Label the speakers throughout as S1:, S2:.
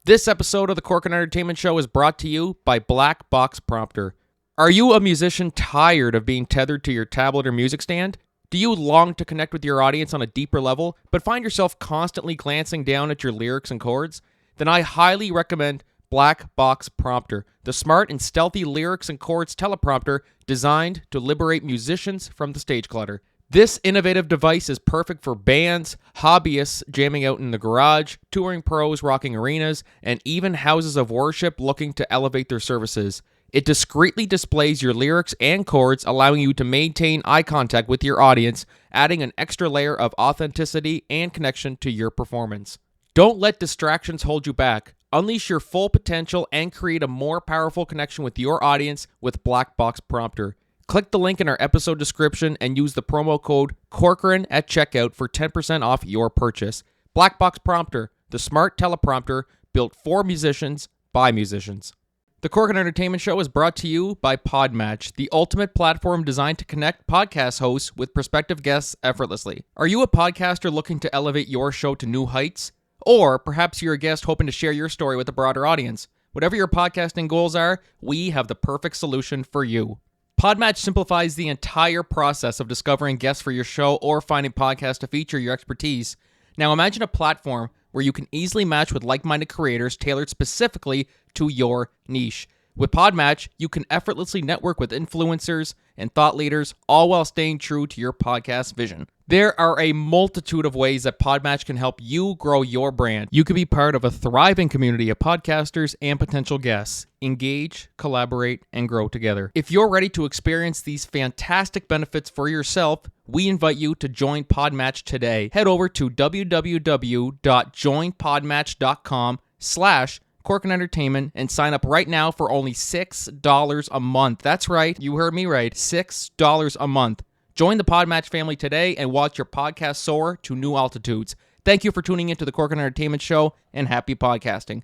S1: This episode of the Corcoran Entertainment Show is brought to you by Black Box Prompter. Are you a musician tired of being tethered to your tablet or music stand? Do you long to connect with your audience on a deeper level, but find yourself constantly glancing down at your lyrics and chords? Then I highly recommend Black Box Prompter, the smart and stealthy lyrics and chords teleprompter designed to liberate musicians from the stage clutter. This innovative device is perfect for bands, hobbyists jamming out in the garage, touring pros rocking arenas, and even houses of worship looking to elevate their services. It discreetly displays your lyrics and chords, allowing you to maintain eye contact with your audience, adding an extra layer of authenticity and connection to your performance. Don't let distractions hold you back. Unleash your full potential and create a more powerful connection with your audience with Black Box Prompter. Click the link in our episode description and use the promo code Corcoran at checkout for 10% off your purchase. Black Box Prompter, the smart teleprompter built for musicians by musicians. The Corcoran Entertainment Show is brought to you by Podmatch, the ultimate platform designed to connect podcast hosts with prospective guests effortlessly. Are you a podcaster looking to elevate your show to new heights? Or perhaps you're a guest hoping to share your story with a broader audience. Whatever your podcasting goals are, we have the perfect solution for you. Podmatch simplifies the entire process of discovering guests for your show or finding podcasts to feature your expertise. Now imagine a platform where you can easily match with like-minded creators tailored specifically to your niche. With Podmatch, you can effortlessly network with influencers and thought leaders, all while staying true to your podcast vision. There are a multitude of ways that Podmatch can help you grow your brand. You can be part of a thriving community of podcasters and potential guests. Engage, collaborate, and grow together. If you're ready to experience these fantastic benefits for yourself, we invite you to join Podmatch today. Head over to www.joinpodmatch.com/Corcoran Entertainment and sign up right now for only $6 a month. That's right, you heard me right, $6 a month. Join the Podmatch family today and watch your podcast soar to new altitudes. Thank you for tuning into the Corcoran Entertainment Show, and happy podcasting.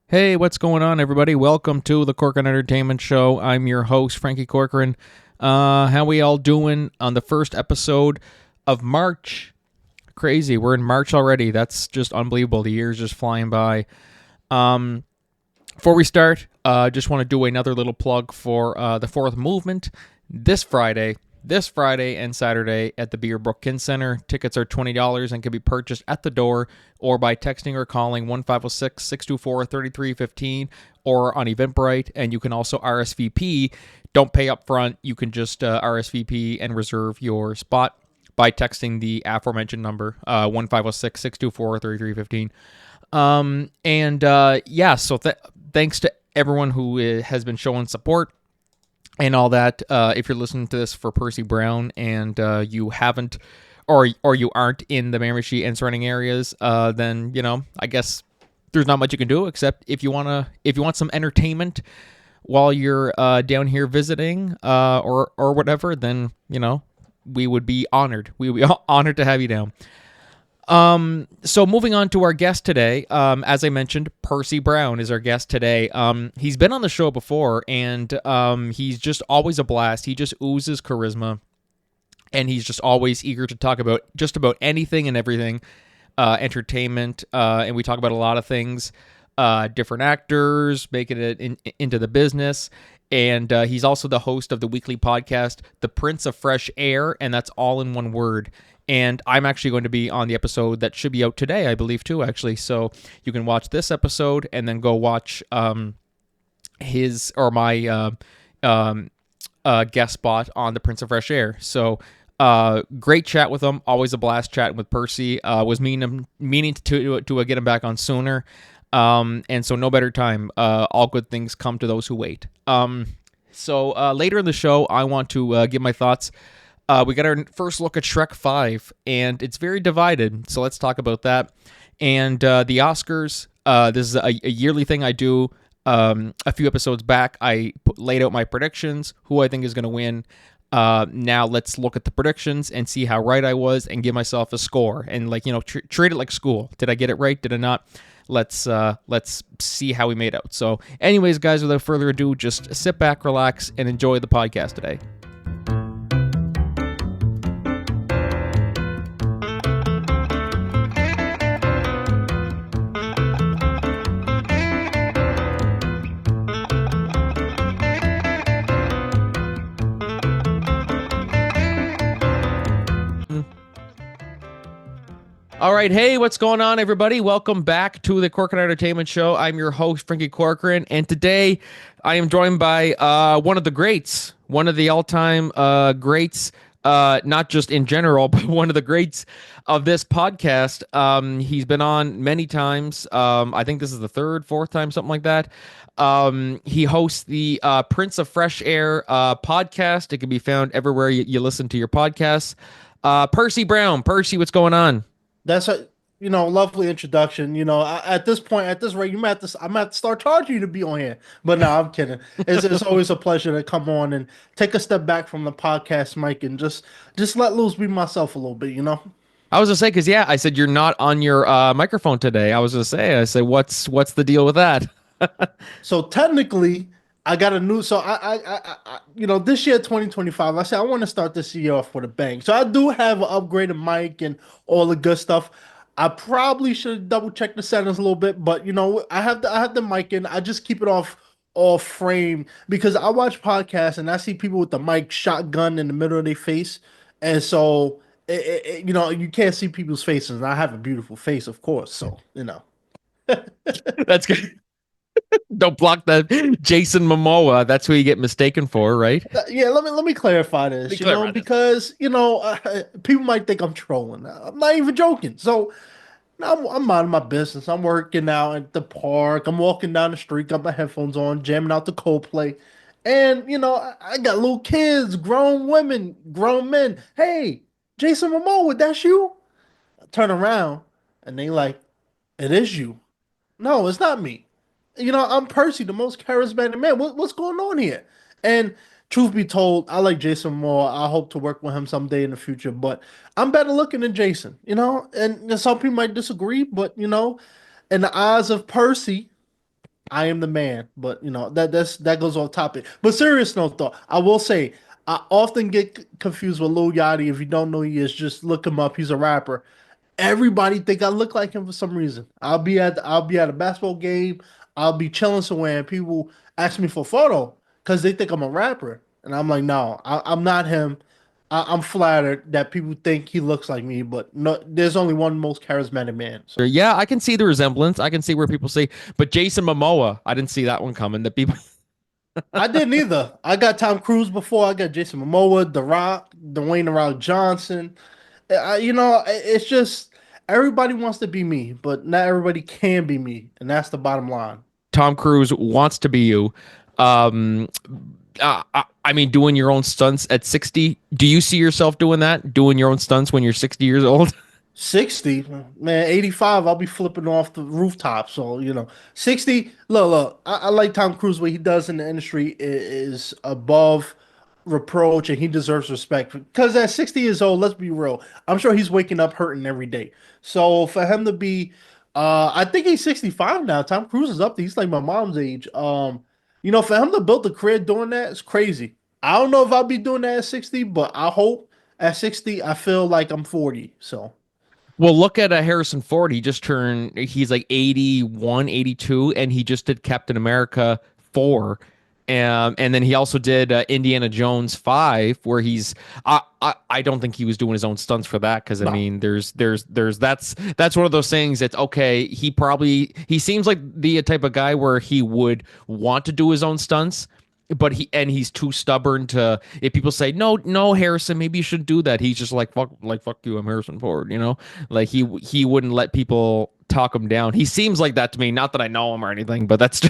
S1: Hey, what's going on, everybody? Welcome to the Corcoran Entertainment Show. I'm your host, Franky Corcoran. How we all doing on the first episode of March? Crazy, we're in March already. That's just unbelievable. The year's just flying by. Before we start, just want to do another little plug for the Fourth Movement this Friday and Saturday at the Beerbrook Kin Center. Tickets are $20 and can be purchased at the door or by texting or calling 1-506-624-3315 or on Eventbrite. And you can also RSVP. Don't pay up front. You can just RSVP and reserve your spot by texting the aforementioned number, 1-506-624-3315. So thanks to everyone who has been showing support and all that. If you're listening to this for Percy Brown and you haven't, or you aren't in the Miramichi and surrounding areas, then I guess there's not much you can do except if you want some entertainment while you're down here visiting or whatever, then we would be honored. We would be honored to have you down. So moving on to our guest today, as I mentioned, Percy Brown is our guest today. He's been on the show before, and he's just always a blast. He just oozes charisma, and he's just always eager to talk about just about anything and everything, entertainment, and we talk about a lot of things, different actors, making it into the business. And he's also the host of the weekly podcast, ThePrinceofFresh Air, and that's all in one word. And I'm actually going to be on the episode that should be out today, I believe, too, actually. So you can watch this episode and then go watch his or my guest spot on The Prince of Fresh Air. So great chat with him. Always a blast chatting with Percy. Was meaning to get him back on sooner. And so no better time. All good things come to those who wait. So later in the show, I want to give my thoughts. We got our first look at Shrek 5, and it's very divided, so let's talk about that. And the Oscars, this is a yearly thing I do. A few episodes back, I laid out my predictions, who I think is going to win. Now let's look at the predictions and see how right I was and give myself a score. And treat it like school. Did I get it right? Did I not? Let's see how we made out. So anyways, guys, without further ado, just sit back, relax, and enjoy the podcast today. All right, hey, what's going on, everybody? Welcome back to the Corcoran Entertainment Show. I'm your host, Franky Corcoran, and today I am joined by one of the greats, one of the all-time greats, not just in general, but one of the greats of this podcast. He's been on many times. I think this is the third, fourth time, something like that. He hosts the Prince of Fresh Air podcast. It can be found everywhere you listen to your podcasts. Percy Brown. Percy, what's going on?
S2: That's a lovely introduction. At this point, at this rate, I'm at to start charging you to be on here. But no, I'm kidding. It's always a pleasure to come on and take a step back from the podcast mic and just let loose, be myself a little bit.
S1: I was gonna say because yeah, I said you're not on your microphone today. I was gonna say, I said, what's the deal with that?
S2: So technically, I got a new. So this year, 2025, I said I want to start this year off with a bang. So I do have an upgraded mic and all the good stuff. I probably should double check the settings a little bit, but I have the mic in. I just keep it off frame because I watch podcasts and I see people with the mic shotgun in the middle of their face, and so you can't see people's faces. And I have a beautiful face, of course. So.
S1: That's good. Don't block that Jason Momoa. That's who you get mistaken for, right?
S2: Yeah, let me clarify
S1: Be
S2: this,
S1: clear about this.
S2: because people might think I'm trolling. I'm not even joking. So I'm minding my business. I'm working out at the park. I'm walking down the street, got my headphones on, jamming out the Coldplay, and I got little kids, grown women, grown men. Hey, Jason Momoa, that's you? I turn around, and they like, it is you. No, it's not me. I'm Percy, the most charismatic man. What's going on here? And truth be told, I like Jason more. I hope to work with him someday in the future, but I'm better looking than Jason. And some people might disagree, but in the eyes of Percy, I am the man. But that goes off topic. But serious note though, I will say I often get confused with Lil Yachty. If you don't know who he is, just look him up. He's a rapper. Everybody think I look like him for some reason. I'll be at a basketball game. I'll be chilling somewhere, and people ask me for a photo because they think I'm a rapper, and I'm like, no, I'm not him. I'm flattered that people think he looks like me, but no, there's only one most charismatic man. So
S1: Yeah, I can see the resemblance. I can see where people say, but Jason Momoa, I didn't see that one coming. That people.
S2: I didn't either. I got Tom Cruise before. I got Jason Momoa, The Rock, Dwayne The Rock Johnson. It's just everybody wants to be me, but not everybody can be me, and that's the bottom line.
S1: Tom Cruise wants to be you. Um, I mean, doing your own stunts at 60. Do you see yourself doing that? Doing your own stunts when you're 60 years old?
S2: 60, man, 85, I'll be flipping off the rooftop. So, 60, look, I like Tom Cruise. What he does in the industry is above reproach and he deserves respect. Because at 60 years old, let's be real, I'm sure he's waking up hurting every day. So for him to be, I think he's 65 now. Tom Cruise is up there. He's like my mom's age. For him to build a career doing that is crazy. I don't know if I'll be doing that at 60, but I hope at 60, I feel like I'm 40. So.
S1: Well, look at Harrison Ford. He's like 81, 82, and he just did Captain America 4. And then he also did Indiana Jones 5, where I don't think he was doing his own stunts for that because I
S2: No.
S1: mean that's one of those things that's okay. He seems like the type of guy where he would want to do his own stunts, but he's too stubborn to. If people say no, Harrison, maybe you should do that, he's just like fuck you, I'm Harrison Ford, like he wouldn't let people talk him down. He seems like that to me, not that I know him or anything, but that's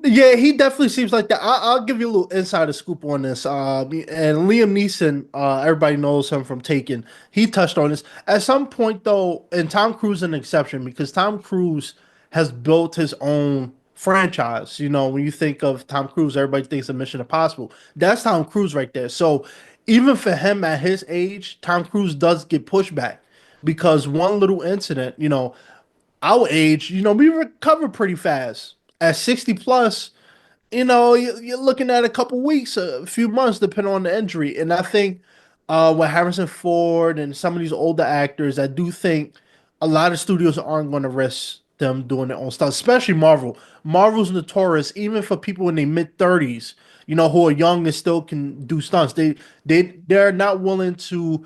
S2: Yeah, he definitely seems like that. I'll give you a little insider scoop on this. And Liam Neeson, everybody knows him from Taken. He touched on this at some point, though, and Tom Cruise is an exception because Tom Cruise has built his own franchise. When you think of Tom Cruise, everybody thinks of Mission Impossible. That's Tom Cruise right there. So even for him at his age, Tom Cruise does get pushback because one little incident, our age, we recover pretty fast. At 60 plus, you're looking at a couple weeks, a few months, depending on the injury. And I think with Harrison Ford and some of these older actors, I do think a lot of studios aren't going to risk them doing their own stuff, especially Marvel. Marvel's notorious, even for people in their mid 30s, who are young and still can do stunts. They're not willing to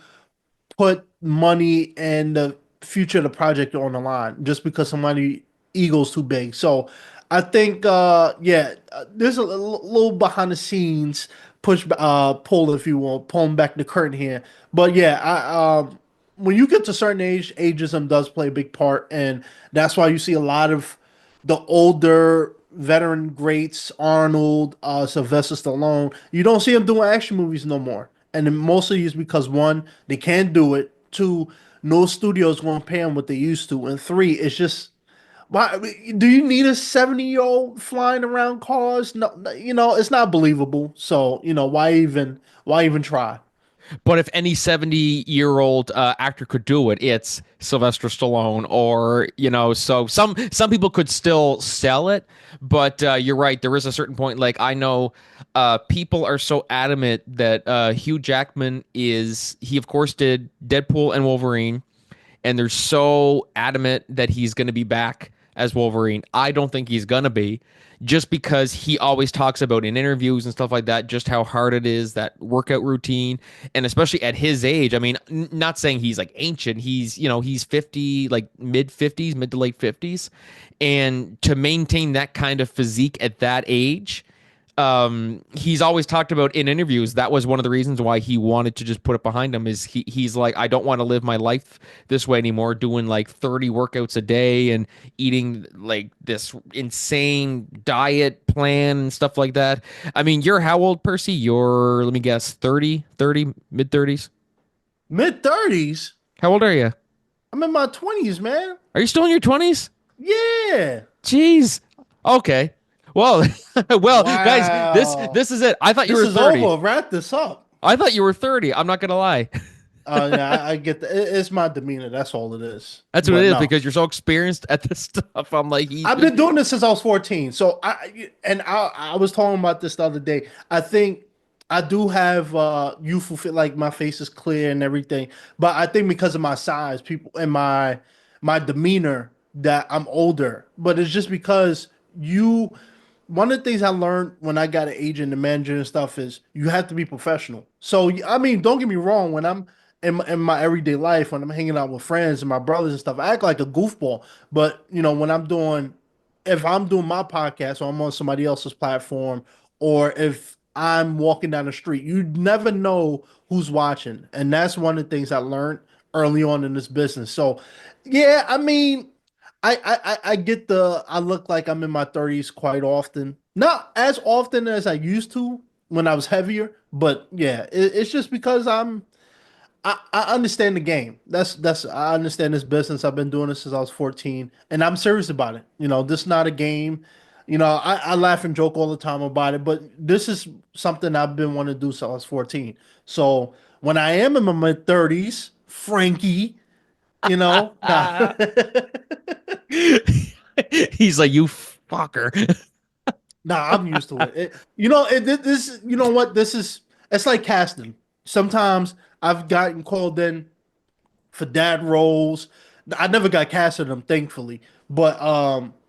S2: put money and the future of the project on the line just because somebody ego's too big. So I think yeah, there's a little behind the scenes push pull if you will, pulling back the curtain here. But yeah, I when you get to a certain age, ageism does play a big part, and that's why you see a lot of the older veteran greats, Arnold, Sylvester Stallone. You don't see them doing action movies no more, and then mostly is because one, they can't do it. Two, no studio's going to pay them what they used to, and three, it's just why do you need a 70-year-old flying around cars? No, it's not believable. So, why even try?
S1: But if any 70-year-old actor could do it, it's Sylvester Stallone, or so some people could still sell it. But you're right. There is a certain point. Like I know, people are so adamant that Hugh Jackman is. He of course did Deadpool and Wolverine, and they're so adamant that he's going to be back as Wolverine. I don't think he's going to be, just because he always talks about in interviews and stuff like that just how hard it is, that workout routine, and especially at his age. I mean, not saying he's like ancient. He's 50, like mid 50s, mid to late 50s, and to maintain that kind of physique at that age, he's always talked about in interviews that was one of the reasons why he wanted to just put it behind him. Is he's like, I don't want to live my life this way anymore, doing like 30 workouts a day and eating like this insane diet plan and stuff like that. I mean, you're how old, Percy? You're, let me guess, 30, mid 30s.
S2: Mid 30s?
S1: How old are you?
S2: I'm in my 20s, man.
S1: Are you still in your 20s?
S2: Yeah.
S1: Jeez. Okay. Well, well, guys, this
S2: Wow.
S1: this is it. I thought you
S2: This
S1: were
S2: is
S1: 30.
S2: over. Wrap this up.
S1: I thought you were 30. I'm not gonna lie.
S2: Yeah, I get that. It's my demeanor. That's all it is.
S1: That's what it
S2: But
S1: is,
S2: no,
S1: because you're so experienced at this stuff. I'm like, he's
S2: I've
S1: just.
S2: been doing this since I was 14. So I was talking about this the other day. I think I do have youthful fit, like my face is clear and everything. But I think because of my size, people and my demeanor that I'm older. But it's just because you one of the things I learned when I got an agent and manager and stuff is you have to be professional. So I mean, don't get me wrong. When I'm in my everyday life, when I'm hanging out with friends and my brothers and stuff, I act like a goofball. But when if I'm doing my podcast or I'm on somebody else's platform, or if I'm walking down the street, you never know who's watching, and that's one of the things I learned early on in this business. So, yeah, I mean. I get I look like I'm in my 30s quite often. Not as often as I used to when I was heavier, but yeah, it's just because I understand the game. That's I understand this business. I've been doing this since I was 14, and I'm serious about it. This is not a game. I laugh and joke all the time about it, but this is something I've been wanting to do since I was 14. So when I am in my mid 30s, Frankie, nah.
S1: He's like, you fucker.
S2: Nah, I'm used to it. This, you know what? It's like casting. Sometimes I've gotten called in for dad roles. I never got cast in them, thankfully. But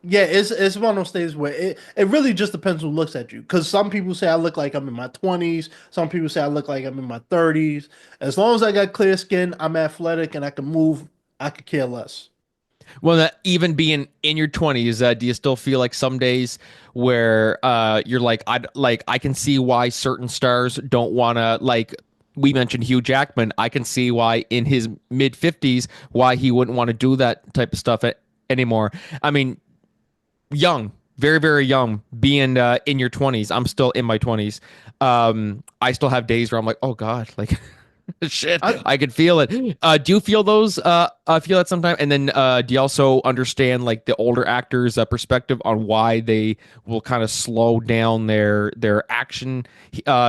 S2: yeah, it's one of those things where it really just depends who looks at you. Because some people say I look like I'm in my 20s. Some people say I look like I'm in my 30s. As long as I got clear skin, I'm athletic, and I can move, I could care less.
S1: Well, that, even being in your 20s, do you still feel like some days where you're like, I can see why certain stars don't want to, like, we mentioned Hugh Jackman. I can see why in his mid 50s why he wouldn't want to do that type of stuff anymore. I mean, young, very, very young, being in your 20s. I'm still in my 20s. I still have days where I'm like, oh God, like shit,
S2: I
S1: I could feel it. Do you feel those? Feel that sometimes? And then, do you also understand like the older actors' perspective on why they will kind of slow down their action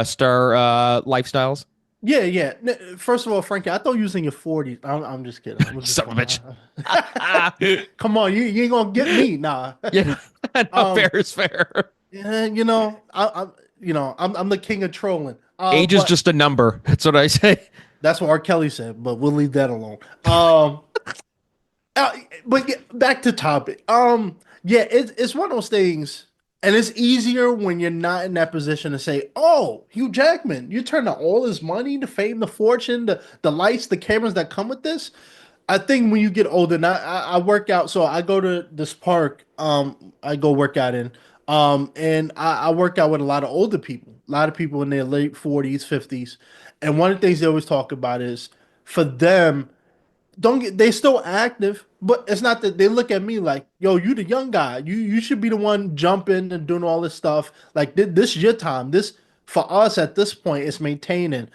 S1: star lifestyles?
S2: Yeah, yeah. First of all, Frankie, I thought you was in your 40s. I'm just kidding. I'm just
S1: Son of a bitch.
S2: come on, you ain't gonna get me, nah.
S1: Yeah, no, fair
S2: Um,
S1: is fair.
S2: yeah, I'm the king of trolling.
S1: Age is
S2: But
S1: just a number. That's what I say.
S2: that's what R. Kelly said. But we'll leave that alone. Uh, but yeah, back to topic. Yeah, it's one of those things, and it's easier when you're not in that position to say, "Oh, Hugh Jackman, you turned all his money, the fame, the fortune, the lights, the cameras that come with this." I think when you get older, and I work out, so I go to this park, I go work out in, and I work out with a lot of older people, a lot of people in their late 40s, 50s. And one of the things they always talk about is for them, don't get they still active, but it's not that they look at me like, yo, you the young guy. You should be the one jumping and doing all this stuff. Like this is your time. This for us at this point is maintaining,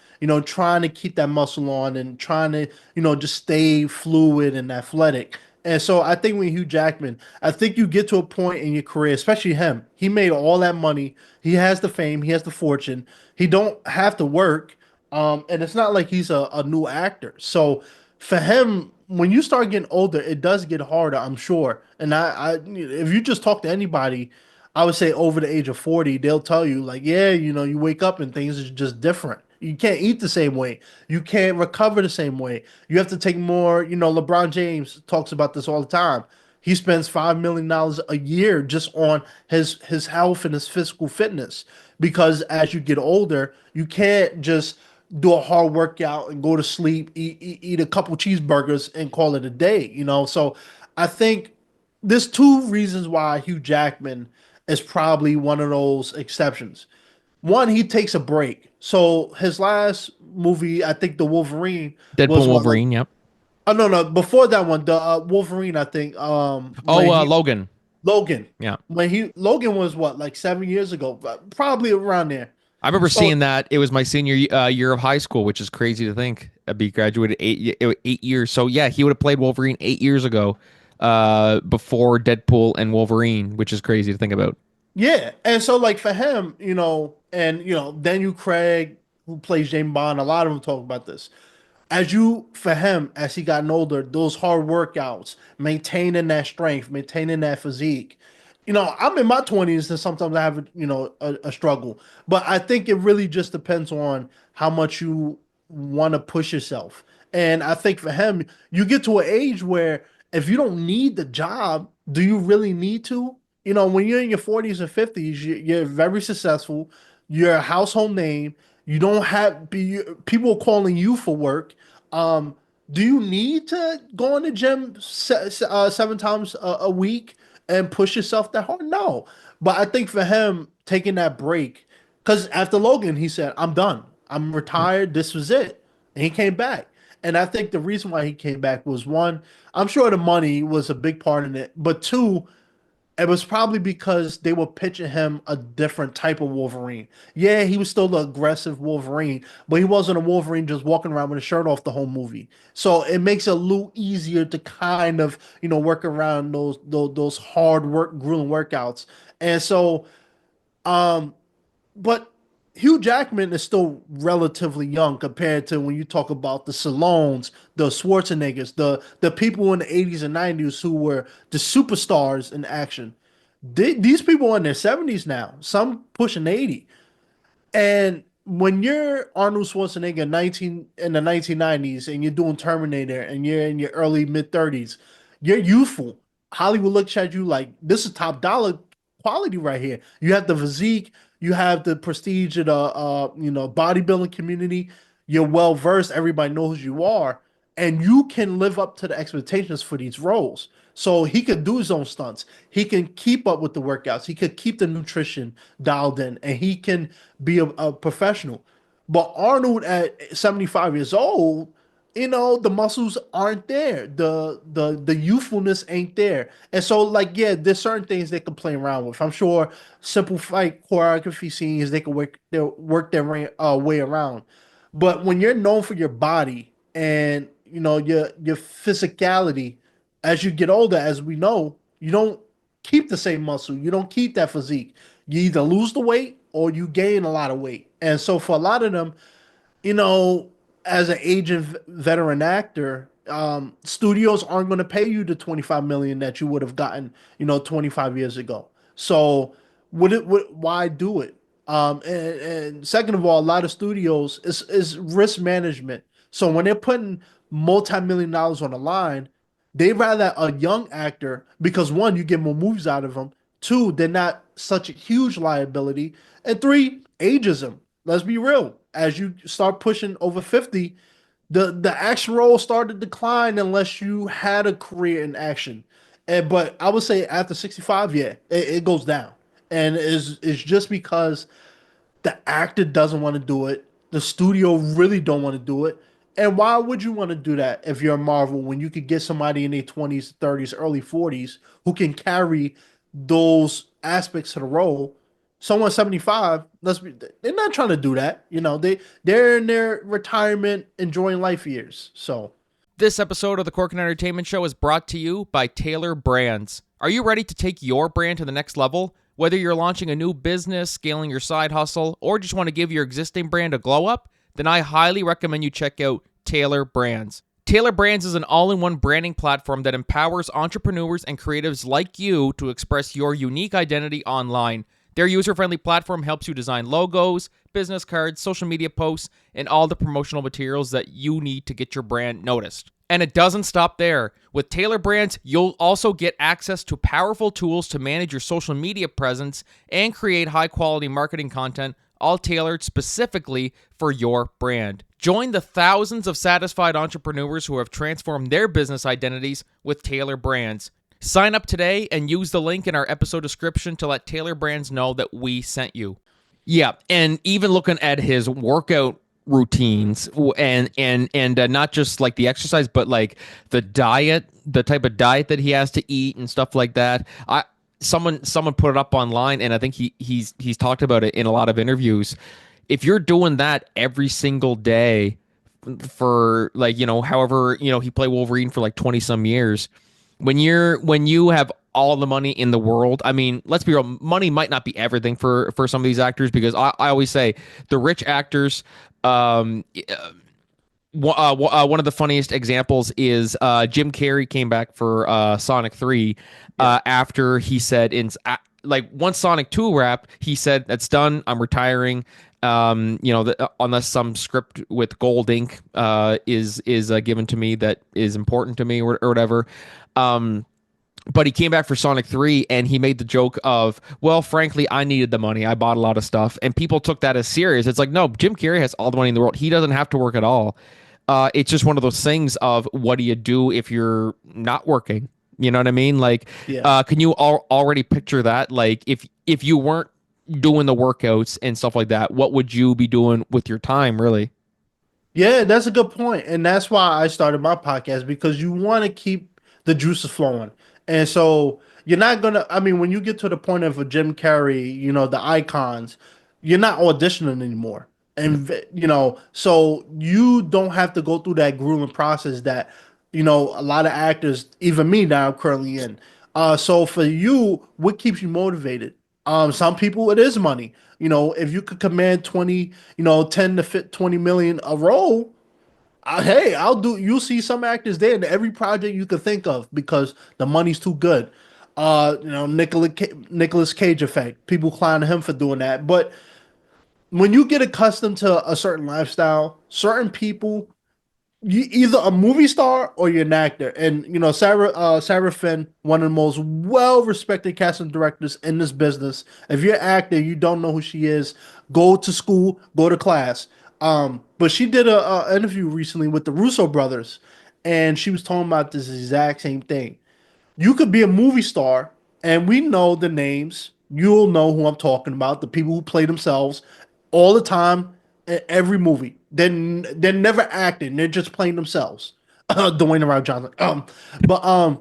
S2: trying to keep that muscle on and trying to, just stay fluid and athletic. And so I think with Hugh Jackman, I think you get to a point in your career, especially him. He made all that money. He has the fame, he has the fortune. He don't have to work. And it's not like he's a new actor. So for him, when you start getting older, it does get harder, I'm sure. And if you just talk to anybody, I would say over the age of 40, they'll tell you, like, yeah, you wake up and things are just different. You can't eat the same way. You can't recover the same way. You have to take more, LeBron James talks about this all the time. He spends $5 million a year just on his health and his physical fitness because as you get older, you can't just do a hard workout and go to sleep, eat a couple cheeseburgers and call it a day. So I think there's two reasons why Hugh Jackman is probably one of those exceptions. One, he takes a break. So his last movie, I think the Wolverine
S1: Deadpool,
S2: was what, like,
S1: Wolverine. Yep.
S2: oh no, no, before that one, the Wolverine, I think,
S1: Oh,
S2: when he
S1: Logan.
S2: Logan,
S1: Yeah.
S2: Logan was what, like 7 years ago, probably around there.
S1: I remember
S2: So
S1: seeing that. It was my senior year of high school, which is crazy to think. I'd be graduated 8 years. So yeah, he would have played Wolverine 8 years ago, before Deadpool and Wolverine, which is crazy to think about.
S2: yeah, and so like for him, and Daniel Craig, who plays James Bond, a lot of them talk about this. For him, as he gotten older, those hard workouts, maintaining that strength, maintaining that physique. I'm in my 20s and sometimes I have, a struggle. But I think it really just depends on how much you want to push yourself. And I think for him, you get to an age where if you don't need the job, do you really need to? When you're in your 40s and 50s, you're very successful, you're a household name, you don't have people calling you for work. Um, do you need to go in the gym 7 times a week and push yourself that hard? No. But I think for him, taking that break, because after Logan, he said, I'm done. I'm retired. This was it. And he came back. And I think the reason why he came back was one, I'm sure the money was a big part in it. But two, it was probably because they were pitching him a different type of Wolverine. Yeah, he was still the aggressive Wolverine, but he wasn't a Wolverine just walking around with a shirt off the whole movie. So it makes it a little easier to kind of, work around those hard work, grueling workouts. And so, um, but Hugh Jackman is still relatively young compared to when you talk about the Stallones, the Schwarzeneggers, the people in the 80s and 90s who were the superstars in action. These people are in their 70s now, some pushing 80. And when you're Arnold Schwarzenegger 19 in the 1990s and you're doing Terminator and you're in your early mid 30s, you're youthful. Hollywood looks at you like this is top dollar quality right here. You have the physique, you have the prestige of the bodybuilding community. You're well versed, everybody knows who you are, and you can live up to the expectations for these roles. So he could do his own stunts. He can keep up with the workouts. He could keep the nutrition dialed in, and he can be a professional. But Arnold at 75 years old, the muscles aren't there. The youthfulness ain't there. And so, like, yeah, there's certain things they can play around with. I'm sure simple fight choreography scenes they can work their way around. But when you're known for your body and your physicality, as you get older, as we know, you don't keep the same muscle. You don't keep that physique. You either lose the weight or you gain a lot of weight. And so for a lot of them, you know, as an aging veteran actor, studios aren't going to pay you the 25 million that you would have gotten, 25 years ago. So why do it? And second of all, a lot of studios is risk management. So when they're putting multi-million dollars on the line, they rather a young actor because one, you get more movies out of them. Two, they're not such a huge liability. And three, ageism. Let's be real. As you start pushing over 50, the action role started to decline unless you had a career in action. But I would say after 65, yeah, it goes down. And it's just because the actor doesn't want to do it. The studio really don't want to do it. And why would you want to do that if you're Marvel when you could get somebody in their 20s, 30s, early 40s who can carry those aspects to the role? Someone 75, they're not trying to do that. They're in their retirement enjoying life years. So
S1: This episode of the Cork and Entertainment Show is brought to you by Taylor Brands. Are you ready to take your brand to the next level? Whether you're launching a new business, scaling your side hustle, or just want to give your existing brand a glow up, then I highly recommend you check out Taylor Brands. Taylor Brands is an all-in-one branding platform that empowers entrepreneurs and creatives like you to express your unique identity online. Their user-friendly platform helps you design logos, business cards, social media posts, and all the promotional materials that you need to get your brand noticed. And it doesn't stop there. With Taylor Brands, you'll also get access to powerful tools to manage your social media presence and create high-quality marketing content, all tailored specifically for your brand. Join the thousands of satisfied entrepreneurs who have transformed their business identities with Taylor Brands. Sign up today and use the link in our episode description to let Taylor Brands know that we sent you. Yeah, and even looking at his workout routines and not just like the exercise, but like the diet, the type of diet that he has to eat and stuff like that. Someone put it up online, and I think he's talked about it in a lot of interviews. If you're doing that every single day for like, however, he played Wolverine for like 20 some years, when you have all the money in the world, I mean, let's be real, money might not be everything for some of these actors, because I always say the rich actors, one of the funniest examples is Jim Carrey came back for Sonic 3 after he said like once Sonic 2 wrapped, he said, that's done, I'm retiring. Unless some script with gold ink is given to me that is important to me, or whatever. But he came back for Sonic 3 and he made the joke of, well, frankly, I needed the money. I bought a lot of stuff. And people took that as serious. It's like, no, Jim Carrey has all the money in the world. He doesn't have to work at all. It's just one of those things of, what do you do if you're not working? You know what I mean? Like,
S2: yeah.
S1: can you already picture that? Like, if you weren't doing the workouts and stuff like that, what would you be doing with your time, really?
S2: Yeah, that's a good point. And that's why I started my podcast, because you want to keep the juices flowing. And so you're not gonna, I mean, when you get to the point of a Jim Carrey, the icons, you're not auditioning anymore. And so you don't have to go through that grueling process that, a lot of actors, even me now, I'm currently in. So for you, what keeps you motivated? Some people it is money. If you could command 20, 10 to fit 20 million a role, hey, I'll do. You'll see some actors there in every project you could think of because the money's too good. Nicholas Cage effect. People clown him for doing that. But when you get accustomed to a certain lifestyle, certain people, you either a movie star or you're an actor. And Sarah Finn, one of the most well-respected casting directors in this business. If you're an actor, you don't know who she is, go to school, go to class. But she did a interview recently with the Russo brothers, and she was talking about this exact same thing. You could be a movie star, and we know the names. You'll know who I'm talking about. The people who play themselves all the time in every movie. They're never acting. They're just playing themselves. Dwayne the Rock Johnson. But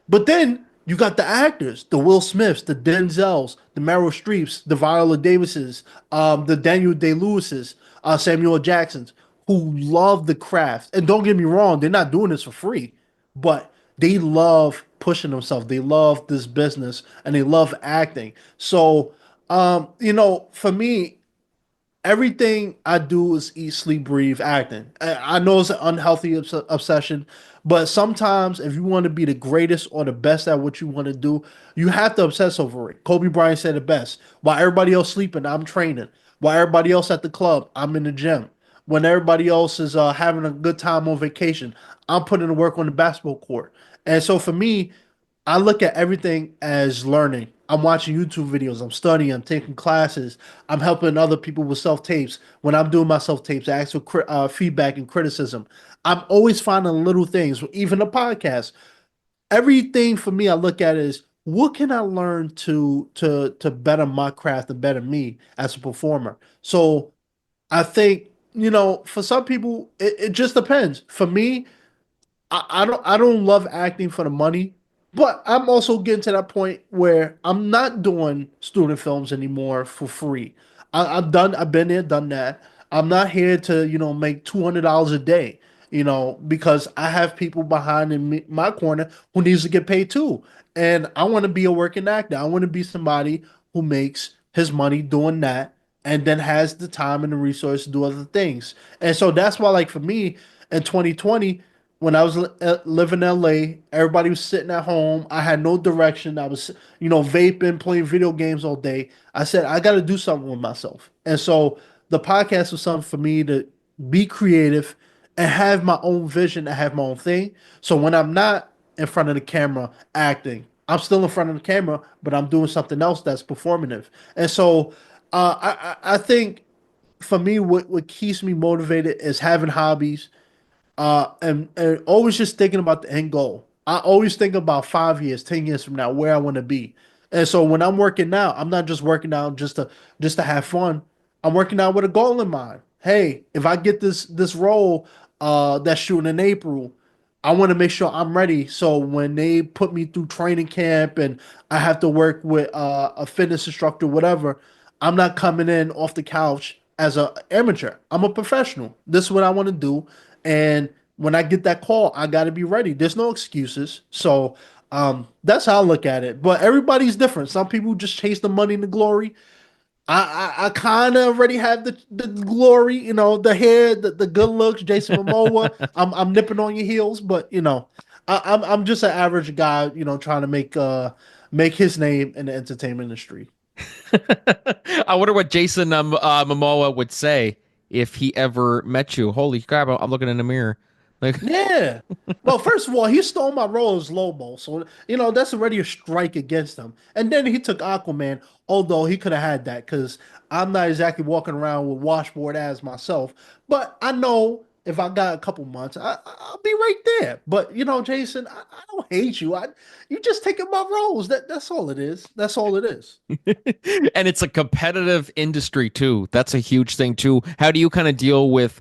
S2: but then you got the actors, the Will Smiths, the Denzels, the Meryl Streeps, the Viola Davises, the Daniel Day Lewises, Samuel Jacksons, who love the craft. And don't get me wrong, they're not doing this for free, but they love pushing themselves. They love this business and they love acting. So, for me, everything I do is eat, sleep, breathe acting. I know it's an unhealthy obsession, but sometimes if you want to be the greatest or the best at what you want to do, you have to obsess over it. Kobe Bryant said it best. While everybody else sleeping, I'm training. While everybody else at the club, I'm in the gym. When everybody else is having a good time on vacation, I'm putting to work on the basketball court. And so for me, I look at everything as learning. I'm watching YouTube videos, I'm studying, I'm taking classes, I'm helping other people with self tapes. When I'm doing my self tapes, I ask for feedback and criticism. I'm always finding little things, even a podcast. Everything for me, I look at is what can I learn to better my craft and better me as a performer. So I think, for some people, it just depends. For me, I don't love acting for the money, but I'm also getting to that point where I'm not doing student films anymore for free. I've done I've been there, done that. I'm not here to, make $200 a day, because I have people behind in my corner who needs to get paid too. And I want to be a working actor. I want to be somebody who makes his money doing that and then has the time and the resource to do other things. And so that's why, like for me, in 2020, when I was living in LA, everybody was sitting at home. I had no direction. I was, vaping, playing video games all day. I said, I got to do something with myself. And so the podcast was something for me to be creative and have my own vision and have my own thing. So when I'm not in front of the camera acting, I'm still in front of the camera, but I'm doing something else that's performative. And so I think for me, what keeps me motivated is having hobbies, and always just thinking about the end goal. I always think about 5 years, 10 years from now, where I want to be. And so when I'm working out, I'm not just working out just to have fun. I'm working out with a goal in mind. Hey, if I get this role that's shooting in April, I want to make sure I'm ready. So when they put me through training camp and I have to work with a fitness instructor, whatever, I'm not coming in off the couch as a amateur. I'm a professional. This is what I want to do. And when I get that call, I got to be ready. There's no excuses. So that's how I look at it. But everybody's different. Some people just chase the money and the glory. I kind of already have the glory, the hair, the good looks, Jason Momoa. I'm nipping on your heels, but I'm just an average guy, trying to make his name in the entertainment industry.
S1: I wonder what Jason Momoa would say if he ever met you. Holy crap! I'm looking in the mirror. Like,
S2: Yeah. Well, first of all, he stole my role as Lobo, so that's already a strike against him. And then he took Aquaman, although he could have had that because I'm not exactly walking around with washboard ass myself. But I know if I got a couple months, I'll be right there. But Jason, I don't hate you. You just taking my roles. That's all it is. That's all it is.
S1: and it's a competitive industry too. That's a huge thing too. How do you kind of deal with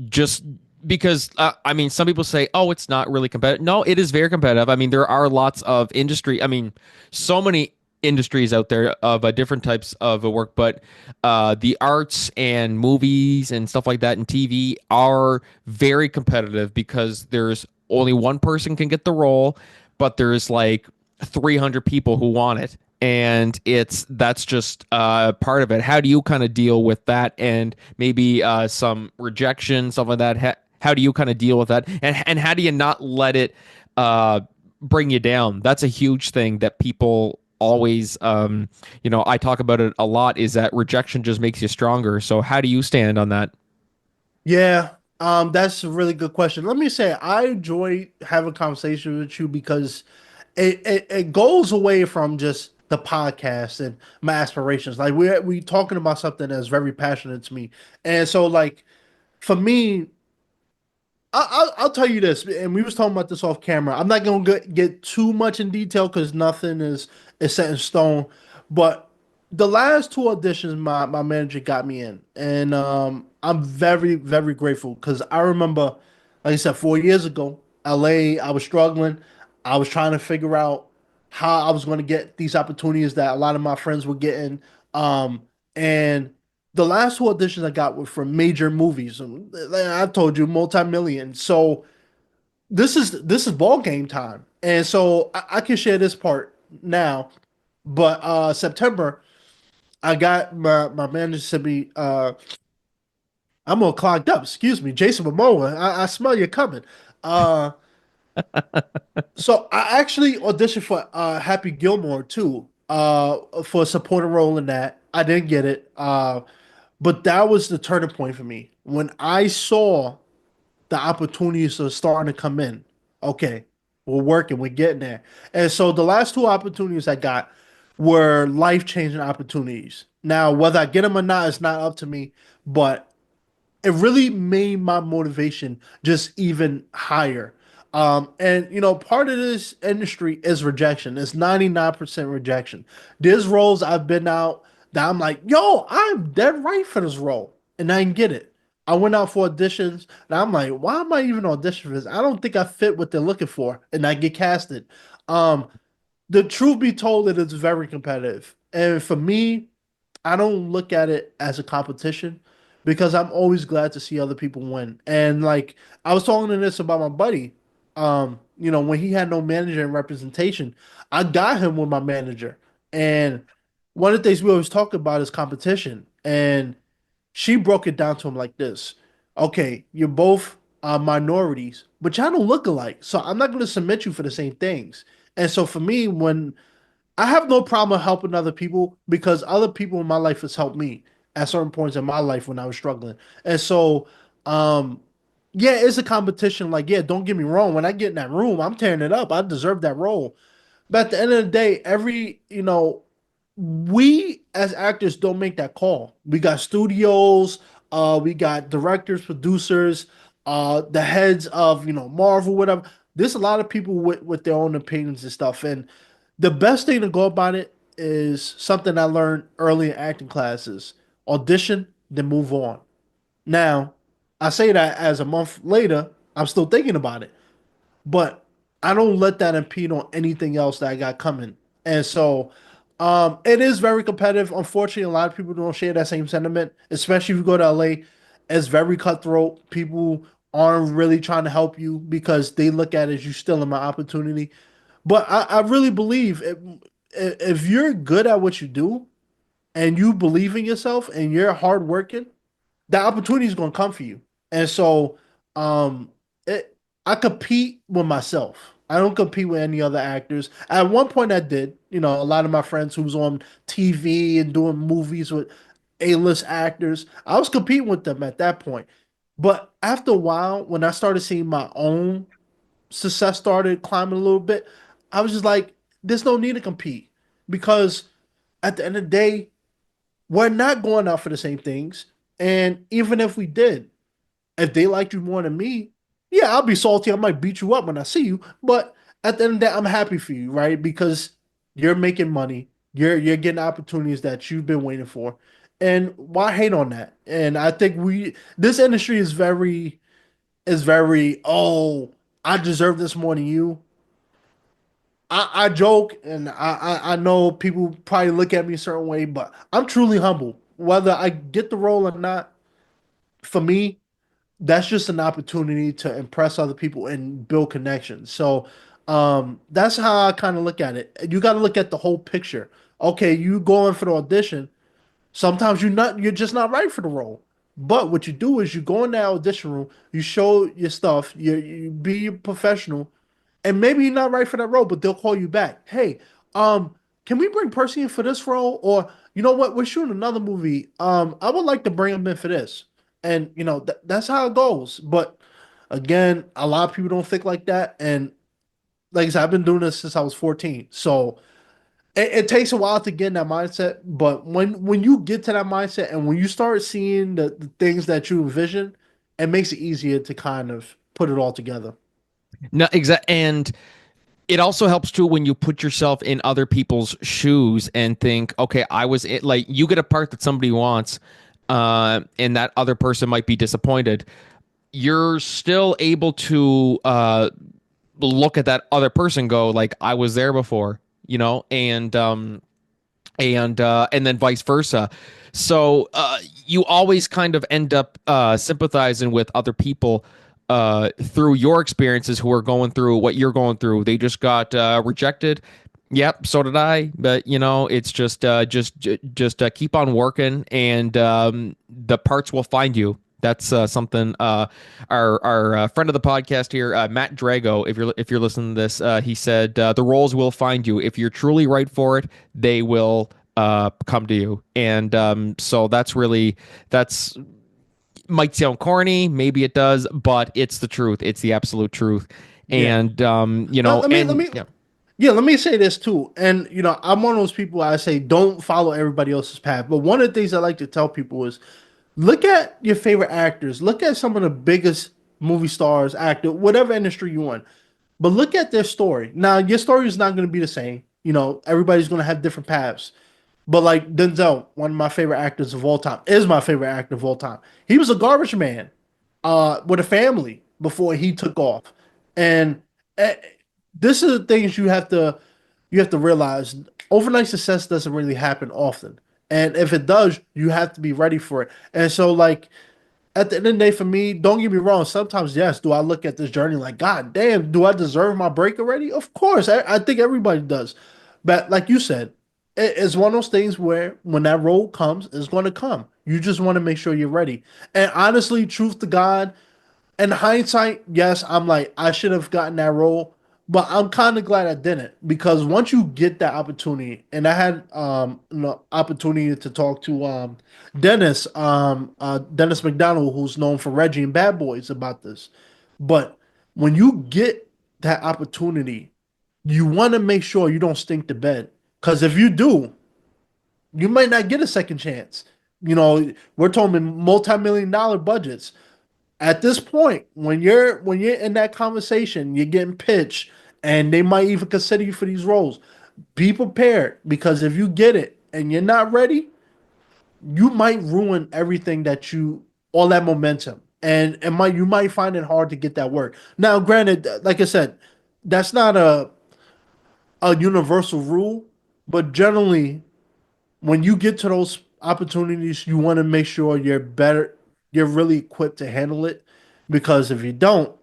S1: just because I mean some people say, "Oh, it's not really competitive." No, it is very competitive. I mean, there are lots of industry. I mean, so many industries out there of different types of work, but the arts and movies and stuff like that and TV are very competitive because there's only one person can get the role, but there's like 300 people who want it, and that's just part of it. How do you kind of deal with that, and maybe some rejection, stuff like that? How do you kind of deal with that, and how do you not let it bring you down? That's a huge thing that people always I talk about it a lot, is that rejection just makes you stronger. So how do you stand on that?
S2: Yeah, that's a really good question. Let me say, I enjoy having conversations with you because it goes away from just the podcast and my aspirations. Like we talking about something that's very passionate to me, and so like for me, I'll tell you this, and we was talking about this off camera. I'm not gonna get too much in detail because nothing is set in stone. But the last two auditions, my manager got me in, and I'm very very grateful because I remember, like I said, 4 years ago, LA, I was struggling. I was trying to figure out how I was going to get these opportunities that a lot of my friends were getting. And the last two auditions I got were from major movies. Like I told you, multi-million. So this is ball game time, and so I can share this part now. But September, I got my manager sent me. I'm all clogged up. Excuse me, Jason Momoa. I smell you coming. Uh, so I actually auditioned for Happy Gilmore too. For a supporting role in that. I didn't get it. But that was the turning point for me when I saw the opportunities are starting to come in. Okay, We're working, we're getting there. And so the last two opportunities I got were life-changing opportunities. Now, whether I get them or not, it's not up to me, but it really made my motivation just even higher. And part of this industry is rejection. It's 99% rejection. There's roles I've been out that I'm like, yo, I'm dead right for this role. And I didn't get it. I went out for auditions and I'm like, why am I even auditioning for this? I don't think I fit what they're looking for. And I get casted. Um, the truth be told, it is very competitive. And for me, I don't look at it as a competition because I'm always glad to see other people win. And like I was talking to this about my buddy, when he had no manager and representation, I got him with my manager. And one of the things we always talk about is competition. And she broke it down to him like this. Okay, you're both minorities, but y'all don't look alike. So I'm not going to submit you for the same things. And so for me, when I have no problem helping other people because other people in my life has helped me at certain points in my life when I was struggling. And so, um, yeah, it's a competition. Like, yeah, don't get me wrong. When I get in that room, I'm tearing it up. I deserve that role. But at the end of the day, we as actors don't make that call. We got studios, we got directors, producers, the heads of, Marvel, whatever. There's a lot of people with their own opinions and stuff. And the best thing to go about it is something I learned early in acting classes. Audition, then move on. Now, I say that as a month later, I'm still thinking about it, but I don't let that impede on anything else that I got coming. And so, it is very competitive. Unfortunately, a lot of people don't share that same sentiment, especially if you go to LA. It's very cutthroat. People aren't really trying to help you because they look at it as you stealing my opportunity. But I really believe if you're good at what you do and you believe in yourself and you're hardworking, the opportunity is going to come for you. And so, um, I compete with myself. I don't compete with any other actors. At one point, I did. A lot of my friends who was on TV and doing movies with A-list actors, I was competing with them at that point. But after a while, when I started seeing my own success started climbing a little bit, I was just like, there's no need to compete because at the end of the day, we're not going out for the same things. And even if we did, if they liked you more than me, yeah, I'll be salty. I might beat you up when I see you. But at the end of the day, I'm happy for you, right? Because you're making money. You're getting opportunities that you've been waiting for. And why hate on that? And I think this industry is very, oh, I deserve this more than you. I joke and I know people probably look at me a certain way, but I'm truly humble. Whether I get the role or not, for me, that's just an opportunity to impress other people and build connections. So that's how I kind of look at it. You got to look at the whole picture. Okay, you going for the audition. Sometimes you're just not right for the role. But what you do is you go in that audition room, you show your stuff, you be professional, and maybe you're not right for that role, but they'll call you back. Hey, can we bring Percy in for this role? Or you know what? We're shooting another movie. I would like to bring him in for this. And that's how it goes. But again, a lot of people don't think like that. And like I said, I've been doing this since I was 14. So it takes a while to get in that mindset. But when you get to that mindset and when you start seeing the things that you envision, it makes it easier to kind of put it all together.
S1: No, exact, and it also helps too when you put yourself in other people's shoes and think, okay, like you get a part that somebody wants, and that other person might be disappointed. You're still able to look at that other person, go like, I was there before, and then vice versa. So you always kind of end up sympathizing with other people through your experiences who are going through what you're going through. They just got rejected. Yep, so did I. But it's just keep on working, and the parts will find you. That's something our friend of the podcast here, Matt Drago. If you're listening to this, he said the roles will find you. If you're truly right for it, they will come to you. And so that's might sound corny, maybe it does, but it's the truth. It's the absolute truth.
S2: Yeah.
S1: And
S2: Let me let
S1: and
S2: me
S1: yeah.
S2: Yeah, let me say this too. And I'm one of those people I say don't follow everybody else's path. But one of the things I like to tell people is look at your favorite actors. Look at some of the biggest movie stars, actor, whatever industry you in. But look at their story. Now, your story is not going to be the same. Everybody's going to have different paths. But like Denzel, one of my favorite actors of all time, is my favorite actor of all time. He was a garbage man, with a family before he took off, and uh, this is the things you have to realize. Overnight success doesn't really happen often, and if it does, you have to be ready for it. And so, like at the end of the day, for me, don't get me wrong. Sometimes, yes, do I look at this journey like, God damn, do I deserve my break already? Of course, I think everybody does. But like you said, it's one of those things where when that role comes, it's going to come. You just want to make sure you're ready. And honestly, truth to God, in hindsight, yes, I'm like, I should have gotten that role, but I'm kind of glad I didn't because once you get that opportunity, and I had opportunity to talk to Dennis McDonald, who's known for Reggie and Bad Boys, about this. But when you get that opportunity, you want to make sure you don't stink the bed because if you do, you might not get a second chance. We're talking multi-million dollar budgets at this point, when you're in that conversation, you're getting pitched, and they might even consider you for these roles. Be prepared because if you get it and you're not ready, you might ruin everything all that momentum, and you might find it hard to get that work. Now, granted, like I said, that's not a universal rule, but generally, when you get to those opportunities, you want to make sure you're really equipped to handle it, because if you don't,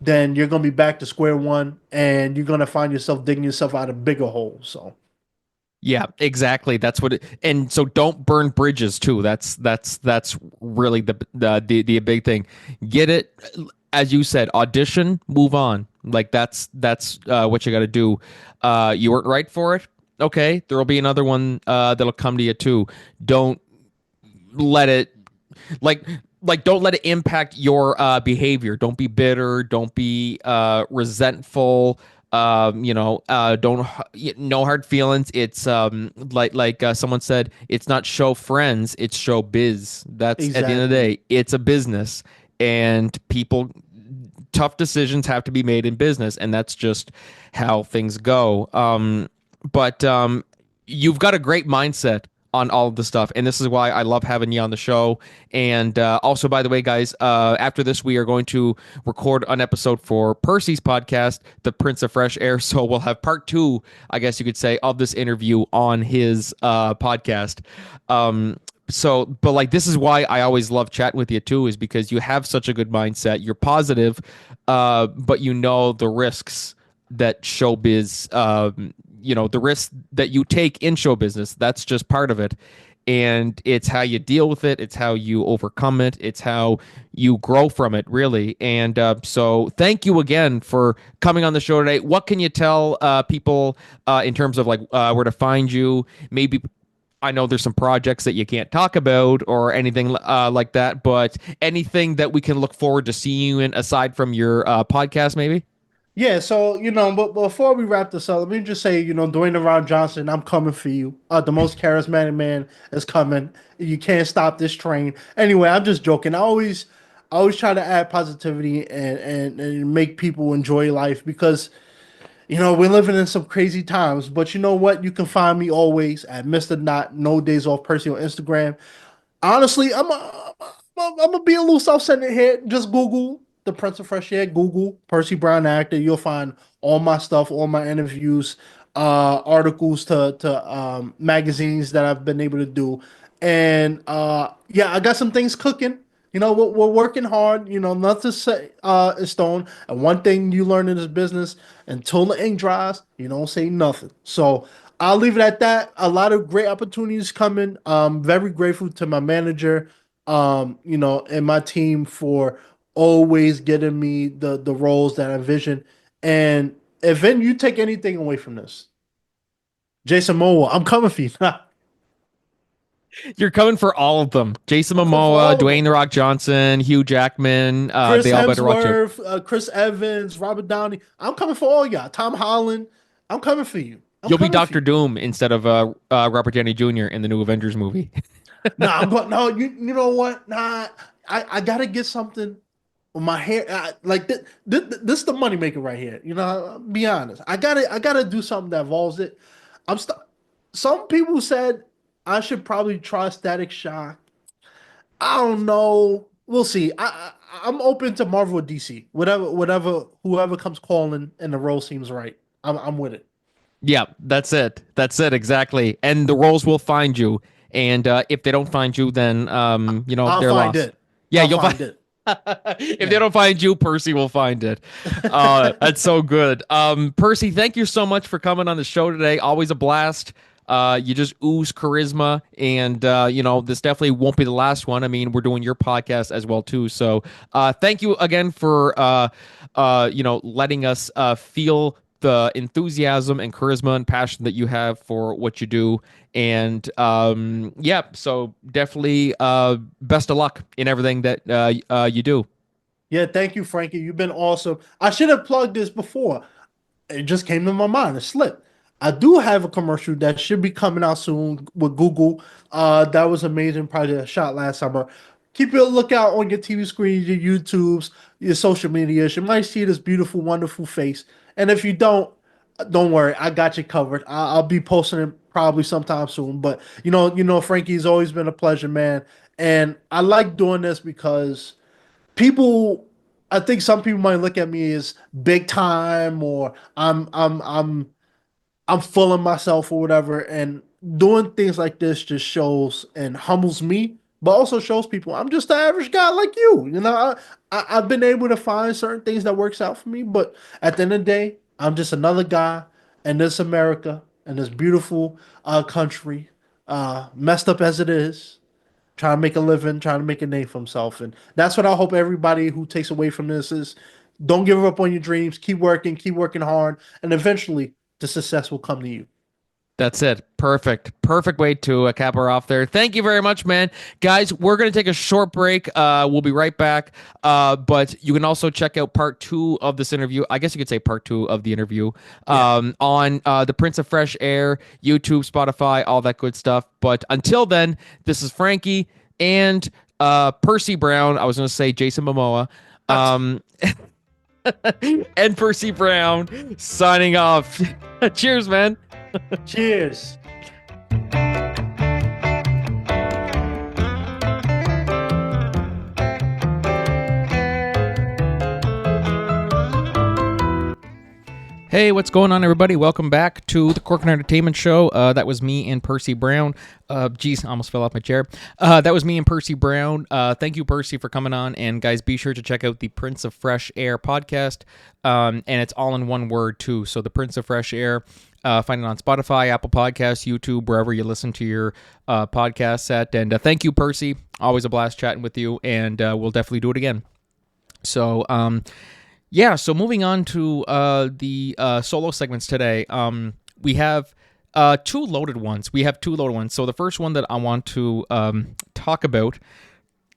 S2: then you're gonna be back to square one, and you're gonna find yourself digging yourself out of bigger holes. So
S1: Yeah, exactly. That's what it, and so don't burn bridges too. That's really the big thing. Get it, as you said, audition, move on. Like that's what you got to do. You weren't right for it. Okay, there'll be another one that'll come to you too. Don't let it like don't let it impact your behavior. Don't be bitter, don't be resentful. Don't no hard feelings. It's someone said, it's not show friends, it's show biz. That's at the end of the
S2: exactly.
S1: day, it's a business, and people, tough decisions have to be made in business, and that's just how things go. But you've got a great mindset on all of the stuff, and this is why I love having you on the show. And also, by the way, guys, after this, we are going to record an episode for Percy's podcast, The Prince of Fresh Air. So we'll have part two, I guess you could say, of this interview on his podcast. But like, this is why I always love chatting with you too, is because you have such a good mindset. You're positive, but you know the risks that showbiz, the risks that you take in show business. That's just part of it. And it's how you deal with it. It's how you overcome it. It's how you grow from it, really. And so, thank you again for coming on the show today. What can you tell people in terms of like where to find you? Maybe I know there's some projects that you can't talk about or anything like that, but anything that we can look forward to seeing you in aside from your podcast, maybe?
S2: Yeah, so but before we wrap this up, let me just say, Dwayne the Rock Johnson, I'm coming for you. The most charismatic man is coming. You can't stop this train. Anyway, I'm just joking. I always try to add positivity and make people enjoy life because we're living in some crazy times. But you know what? You can find me always at Mr. Not No Days Off Percy on Instagram. Honestly, I'm gonna be a little self-centered here. Just Google the Prince of Fresh Air. Google Percy Brown actor. You'll find all my stuff, all my interviews, articles to magazines that I've been able to do, and yeah, I got some things cooking. We're working hard. Nothing set in stone. And one thing you learn in this business, until the ink dries, you don't say nothing. So I'll leave it at that. A lot of great opportunities coming. Very grateful to my manager, and my team for always getting me the roles that I envision. And if then you take anything away from this, Jason Momoa, I'm coming for you.
S1: You're coming for all of them. Jason
S2: I'm coming for
S1: Momoa,
S2: all of them.
S1: Dwayne The Rock Johnson, Hugh Jackman.
S2: Chris
S1: They all better watch out.
S2: Hemsworth, Chris Evans, Robert Downey. I'm coming for all y'all. Tom Holland. I'm coming for you. I'm
S1: You'll be
S2: coming for
S1: Doctor
S2: you.
S1: Doom instead of Robert Downey Jr. in the new Avengers movie.
S2: Nah, I'm going. No, you know what? Nah, I gotta get something with my hair. Like this is the money maker right here. You know, I'll be honest. I gotta do something that involves it. I'm st Some people said I should probably try Static Shock. I don't know. We'll see. I'm open to Marvel or DC. Whoever comes calling and the role seems right. I'm with it.
S1: Yeah, that's it. That's it exactly. And the roles will find you. And if they don't find you, then
S2: I'll
S1: they're
S2: find
S1: lost.
S2: it.
S1: Yeah,
S2: I'll
S1: you'll find.
S2: find it.
S1: If they
S2: Yeah.
S1: don't find you, Percy will find it. That's so good. Percy, thank you so much for coming on the show today. Always a blast. You just ooze charisma, and this definitely won't be the last one. I mean, we're doing your podcast as well too. So, thank you again for letting us feel the enthusiasm and charisma and passion that you have for what you do. And yeah, so definitely best of luck in everything that you do.
S2: Yeah, thank you, Frankie. You've been awesome. I should have plugged this before. It just came to my mind. It slipped. I do have a commercial that should be coming out soon with Google. That was amazing project I shot last summer. Keep a lookout on your TV screen, your YouTubes, your social media. You might see this beautiful, wonderful face. And if you don't worry. I got you covered. I'll be posting it probably sometime soon. But Frankie's always been a pleasure, man. And I like doing this because people I think some people might look at me as big time or I'm full of myself or whatever. And doing things like this just shows and humbles me, but also shows people I'm just an average guy like you. I've been able to find certain things that works out for me, but at the end of the day, I'm just another guy in this America and this beautiful country, messed up as it is, trying to make a living, trying to make a name for himself. And that's what I hope everybody who takes away from this is don't give up on your dreams, keep working hard, and eventually the success will come to you.
S1: That's it. Perfect. Perfect way to cap her off there. Thank you very much, man. Guys, we're going to take a short break. We'll be right back. But you can also check out part 2 of this interview. I guess you could say part 2 of the interview
S2: Yeah.
S1: on the Prince of Fresh Air, YouTube, Spotify, all that good stuff. But until then, this is Frankie and Percy Brown. I was going to say Jason Momoa. And Percy Brown signing off. Cheers, man.
S2: Cheers.
S1: Hey, what's going on, everybody? Welcome back to the Cork and Entertainment Show. That was me and Percy Brown. Geez, I almost fell off my chair. That was me and Percy Brown. Thank you, Percy, for coming on. And guys, be sure to check out the Prince of Fresh Air podcast. And it's all in one word, too. So the Prince of Fresh Air. Find it on Spotify, Apple Podcasts, YouTube, wherever you listen to your podcast set. And thank you, Percy. Always a blast chatting with you. And we'll definitely do it again. So, yeah, so moving on to the solo segments today, we have two loaded ones. So the first one that I want to talk about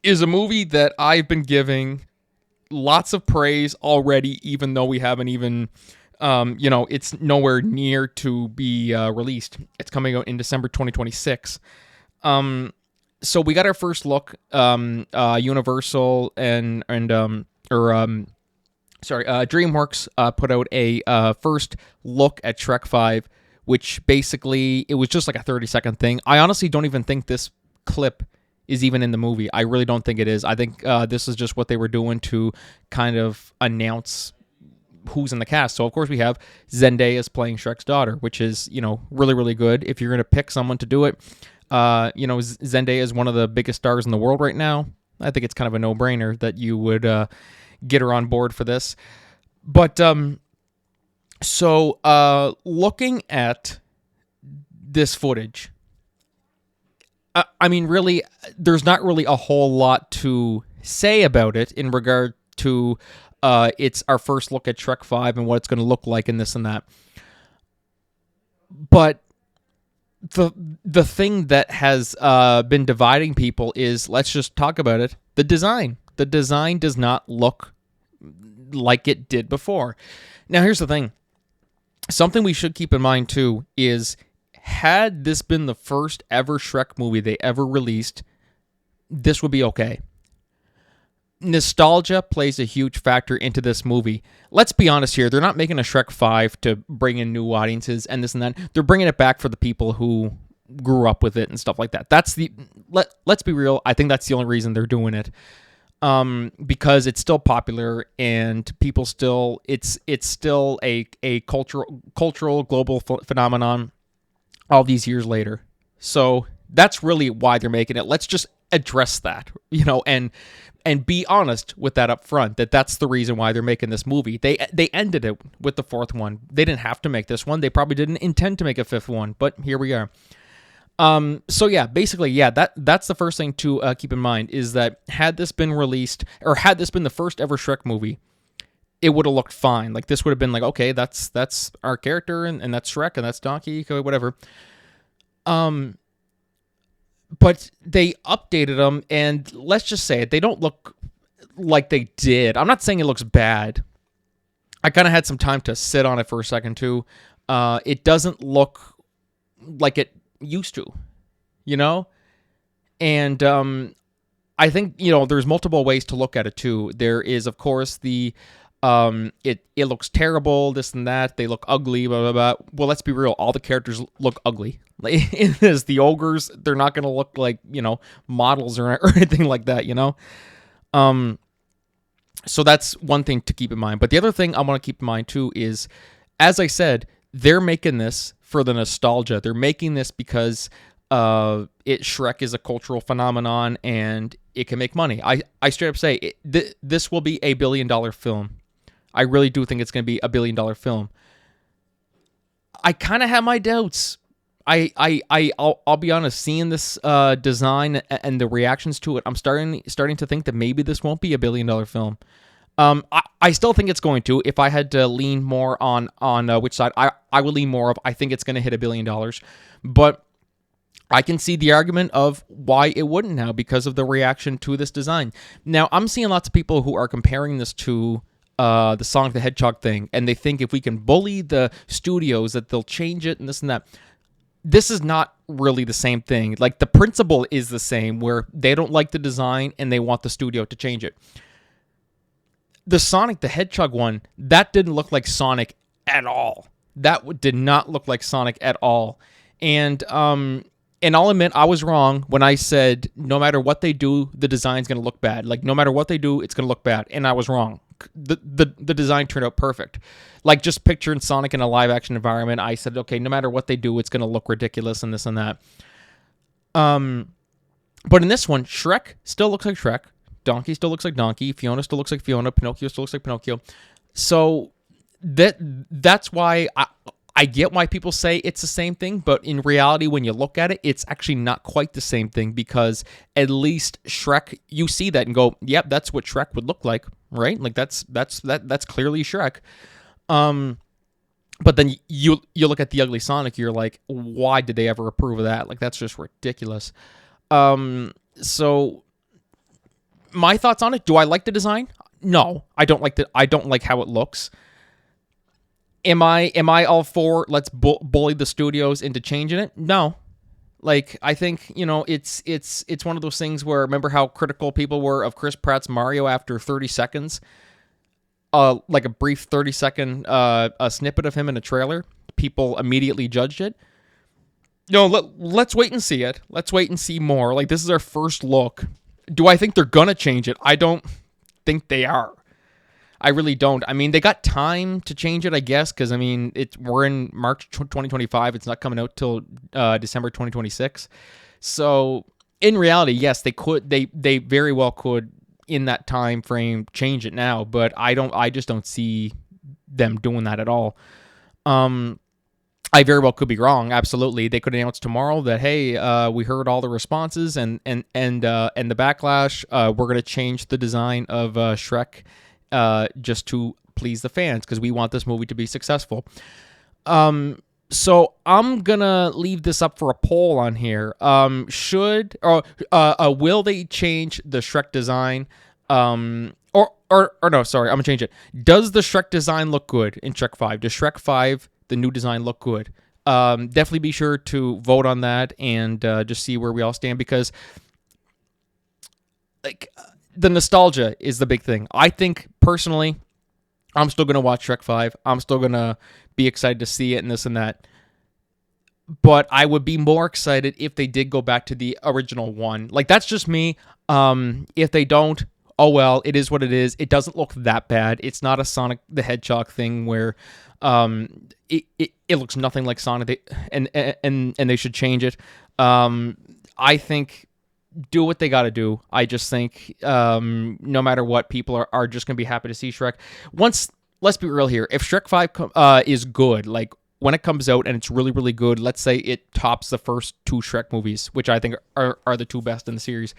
S1: is a movie that I've been giving lots of praise already, even though we haven't even, it's nowhere near to be released. It's coming out in December 2026. So we got our first look, Universal DreamWorks put out a first look at Shrek 5, which basically, it was just like a 30-second thing. I honestly don't even think this clip is even in the movie. I really don't think it is. I think this is just what they were doing to kind of announce who's in the cast. So, of course, we have Zendaya playing Shrek's daughter, which is, really, really good. If you're going to pick someone to do it, Zendaya is one of the biggest stars in the world right now. I think it's kind of a no-brainer that you would get her on board for this. But looking at this footage, I mean, really, there's not really a whole lot to say about it in regard to it's our first look at Shrek 5 and what it's going to look like and this and that. But the the thing that has been dividing people is, let's just talk about it, the design. The design does not look like it did before. Now, here's the thing. Something we should keep in mind, too, is had this been the first ever Shrek movie they ever released, this would be okay. Nostalgia plays a huge factor into this movie. Let's be honest here. They're not making a Shrek 5 to bring in new audiences and this and that. They're bringing it back for the people who grew up with it and stuff like that. Let's be real. I think that's the only reason they're doing it. Because it's still popular and people still, it's still a cultural global phenomenon all these years later. So that's really why they're making it. Let's just address that, and be honest with that up front, that's the reason why they're making this movie. They ended it with the fourth one. They didn't have to make this one. They probably didn't intend to make a fifth one, but here we are. So yeah, basically, yeah, that's the first thing to keep in mind, is that had this been released, or had this been the first ever Shrek movie, it would have looked fine. Like, this would have been like, okay, that's our character, and that's Shrek, and that's Donkey, whatever. But they updated them, and let's just say it, they don't look like they did. I'm not saying it looks bad. I kind of had some time to sit on it for a second, too. It doesn't look like it used to, And I think, there's multiple ways to look at it, too. There is, of course, the it looks terrible, this and that, they look ugly, blah, blah, blah. Well, let's be real, all the characters look ugly. Like, in this, the ogres, they're not going to look like, models or anything like that, So that's one thing to keep in mind. But the other thing I want to keep in mind, too, is, as I said, they're making this for the nostalgia. They're making this because Shrek is a cultural phenomenon and it can make money. I straight up say this will be a $1 billion film. I really do think it's going to be a $1 billion film. I kind of have my doubts. I'll be honest. Seeing this design and the reactions to it, I'm starting to think that maybe this won't be a $1 billion film. I still think it's going to. If I had to lean more on which side, I would lean more of, I think it's going to hit $1 billion. But I can see the argument of why it wouldn't now, because of the reaction to this design. Now, I'm seeing lots of people who are comparing this to the Sonic the Hedgehog thing, and they think if we can bully the studios that they'll change it and this and that. This is not really the same thing. Like, the principle is the same, where they don't like the design and they want the studio to change it. The Sonic the Hedgehog one, that didn't look like Sonic at all. That did not look like Sonic at all. And I'll admit, I was wrong when I said no matter what they do, the design's going to look bad. Like, no matter what they do, it's going to look bad. And I was wrong. The design turned out perfect. Like, just picturing Sonic in a live action environment, I said, okay, no matter what they do, it's going to look ridiculous and this and that. But in this one, Shrek still looks like Shrek. Donkey still looks like Donkey. Fiona still looks like Fiona. Pinocchio still looks like Pinocchio. So that's why I get why people say it's the same thing, but in reality, when you look at it, it's actually not quite the same thing, because at least Shrek, you see that and go, yep, that's what Shrek would look like, right? Like, that's clearly Shrek. But then you look at the ugly Sonic, you're like, why did they ever approve of that? Like, that's just ridiculous. So my thoughts on it, do I like the design? No, I don't like how it looks. Am I all for let's bully the studios into changing it? No. Like, I think, it's one of those things where, remember how critical people were of Chris Pratt's Mario after 30 seconds? Like a brief 30-second a snippet of him in a trailer. People immediately judged it. Let's wait and see it. Let's wait and see more. Like, this is our first look. Do I think they're gonna change it? I don't think they are. I really don't. I mean, they got time to change it, I guess, because, I mean, we're in March 2025. It's not coming out till December 2026. So, in reality, yes, they could. They very well could, in that time frame, change it now. But I just don't see them doing that at all. I very well could be wrong. Absolutely, they could announce tomorrow that, hey, we heard all the responses and the backlash. We're going to change the design of Shrek. Just to please the fans, because we want this movie to be successful. So I'm gonna leave this up for a poll on here. Will they change the Shrek design? Or no, sorry, I'm gonna change it. Does the Shrek design look good in Shrek 5? Does Shrek 5, the new design, look good? Definitely be sure to vote on that and just see where we all stand, because like the nostalgia is the big thing. I think personally, I'm still gonna watch Shrek 5. I'm still gonna be excited to see it and this and that. But I would be more excited if they did go back to the original one. Like, that's just me. If they don't, oh well, it is what it is. It doesn't look that bad. It's not a Sonic the Hedgehog thing where it looks nothing like Sonic, and they should change it. I think do what they got to do. I just think no matter what, people are just going to be happy to see Shrek. Let's be real here. If Shrek 5 is good, like when it comes out and it's really, really good, let's say it tops the first two Shrek movies, which I think are the two best in the series,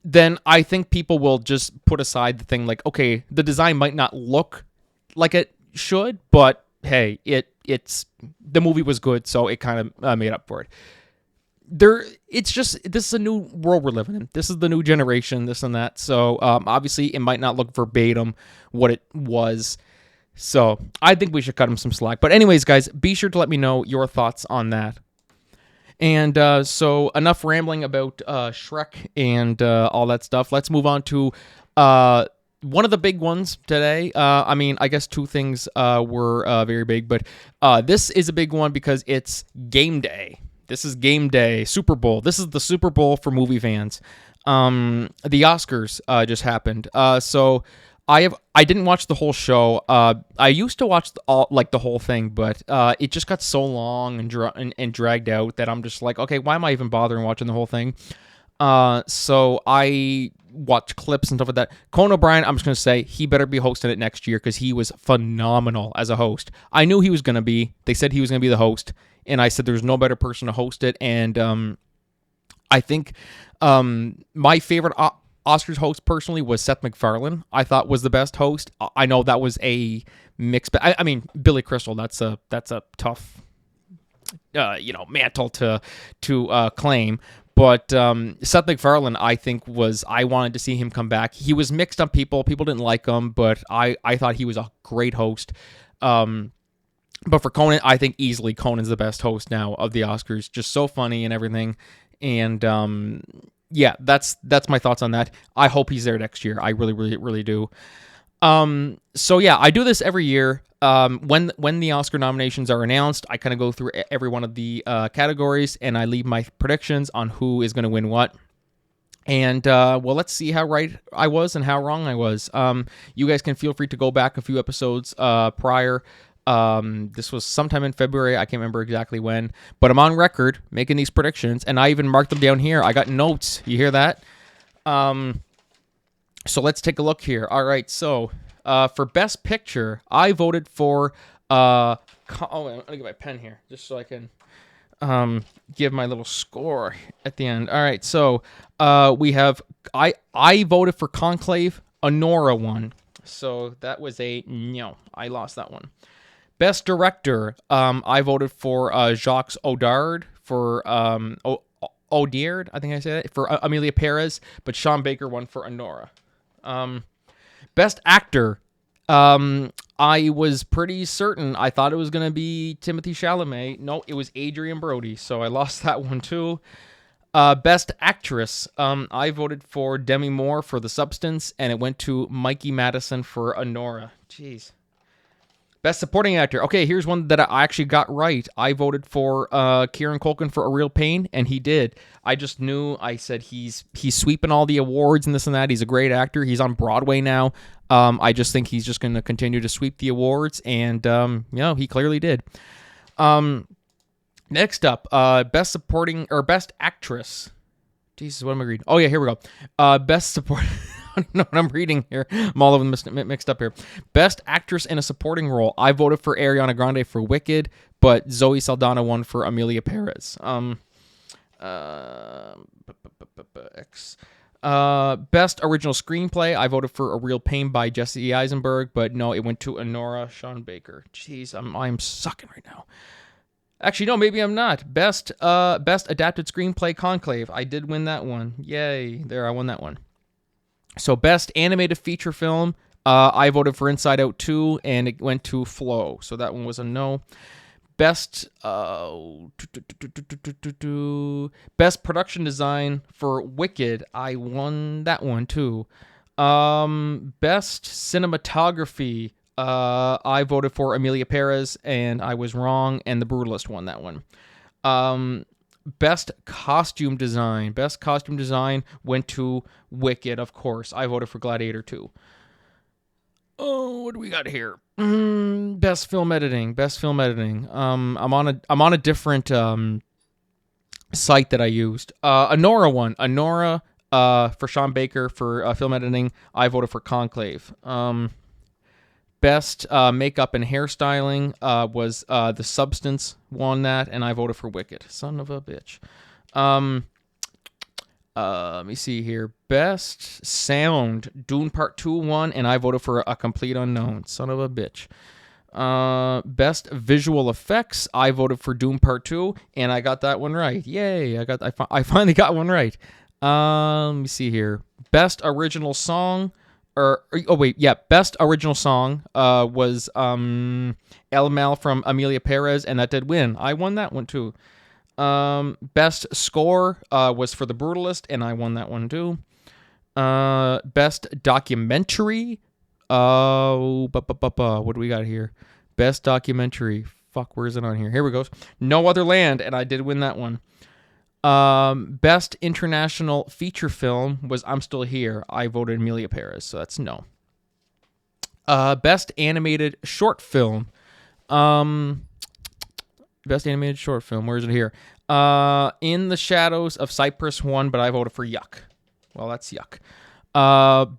S1: then I think people will just put aside the thing like, okay, the design might not look like it should, but hey, it's the movie was good, so it kind of made up for it. It's just, this is a new world we're living in. This is the new generation, this and that. So obviously it might not look verbatim what it was. So I think we should cut him some slack. But anyways, guys, be sure to let me know your thoughts on that. And so enough rambling about Shrek and all that stuff. Let's move on to one of the big ones today. I guess two things were very big, but this is a big one because it's game day. This is game day, Super Bowl. This is the Super Bowl for movie fans. The Oscars just happened. So I didn't watch the whole show. I used to watch the whole thing, but it just got so long and dragged out that I'm just like, okay, why am I even bothering watching the whole thing? So I watched clips and stuff like that. Conan O'Brien, I'm just gonna say he better be hosting it next year because he was phenomenal as a host. I knew he was gonna be. They said he was gonna be the host, and I said there's no better person to host it. And I think my favorite Oscars host personally was Seth MacFarlane. I thought was the best host. I know that was a mix, but I mean Billy Crystal. That's a tough mantle to claim. But Seth MacFarlane, I think I wanted to see him come back. He was mixed on people. People didn't like him, but I thought he was a great host. But for Conan, I think easily Conan's the best host now of the Oscars. Just so funny and everything. And yeah, that's my thoughts on that. I hope he's there next year. I really, really, really do. So yeah, I do this every year. When the Oscar nominations are announced, I kind of go through every one of the categories and I leave my predictions on who is going to win what. And well, let's see how right I was and how wrong I was. You guys can feel free to go back a few episodes prior. This was sometime in February. I can't remember exactly when, but I'm on record making these predictions, and I even marked them down here. I got notes. You hear that? So let's take a look here. All right. So for Best Picture, I voted for I'm gonna get my pen here just so I can give my little score at the end. All right. So we have I voted for Conclave. Honora won. So that was no. I lost that one. Best Director, I voted for Jacques Audiard for Audiard, I think I said it, for Amelia Perez, but Sean Baker won for Honora. Best Actor, I was pretty certain. I thought it was going to be Timothée Chalamet. No, it was Adrian Brody, so I lost that one too. Best Actress, I voted for Demi Moore for The Substance, and it went to Mikey Madison for Honora. Jeez. Best Supporting Actor. Okay, here's one that I actually got right. I voted for Kieran Culkin for A Real Pain, and he did. I just knew. I said he's sweeping all the awards and this and that. He's a great actor. He's on Broadway now. I just think he's just going to continue to sweep the awards, and he clearly did. Next up, Best Supporting or Best Actress. Jesus, what am I reading? Oh yeah, here we go. Best Support. I don't know what I'm reading here. I'm all of them mixed up here. Best Actress in a Supporting Role. I voted for Ariana Grande for Wicked, but Zoe Saldana won for Amelia Perez. Best Original Screenplay. I voted for A Real Pain by Jesse Eisenberg, but no, it went to Honora Sean Baker. Jeez, I'm sucking right now. Actually, no, maybe I'm not. Best adapted screenplay, Conclave. I did win that one. Yay! There, I won that one. So best animated feature film, I voted for Inside Out 2, and it went to Flow. So that one was a no. Best best production design for Wicked, I won that one too. Best cinematography, I voted for Amelia Perez, and I was wrong, and The Brutalist won that one. Best costume design went to Wicked, of course. I voted for Gladiator 2. Oh, what do we got here? Best film editing. I'm on a different site that I used. Anora won. Anora for Sean Baker for film editing. I voted for Conclave. Best makeup and hairstyling was The Substance won that, and I voted for Wicked. Son of a bitch. Let me see here. Best sound, Dune Part 2 won, and I voted for A Complete Unknown. Son of a bitch. Best visual effects, I voted for Dune Part 2, and I got that one right. Yay! I finally got one right. Let me see here. Best original song. Best original song was El Mal from Amelia Perez, and that did win. I won that one too. Best score was for The Brutalist, and I won that one too. Best documentary. What do we got here? Best documentary. Fuck, where is it on here? Here we go. No Other Land, and I did win that one. Best international feature film was I'm Still Here. I voted Amelia Perez, so that's no. Best animated short film. Best animated short film. Where is it here? In the Shadows of Cypress won, but I voted for Yuck. Well, that's Yuck.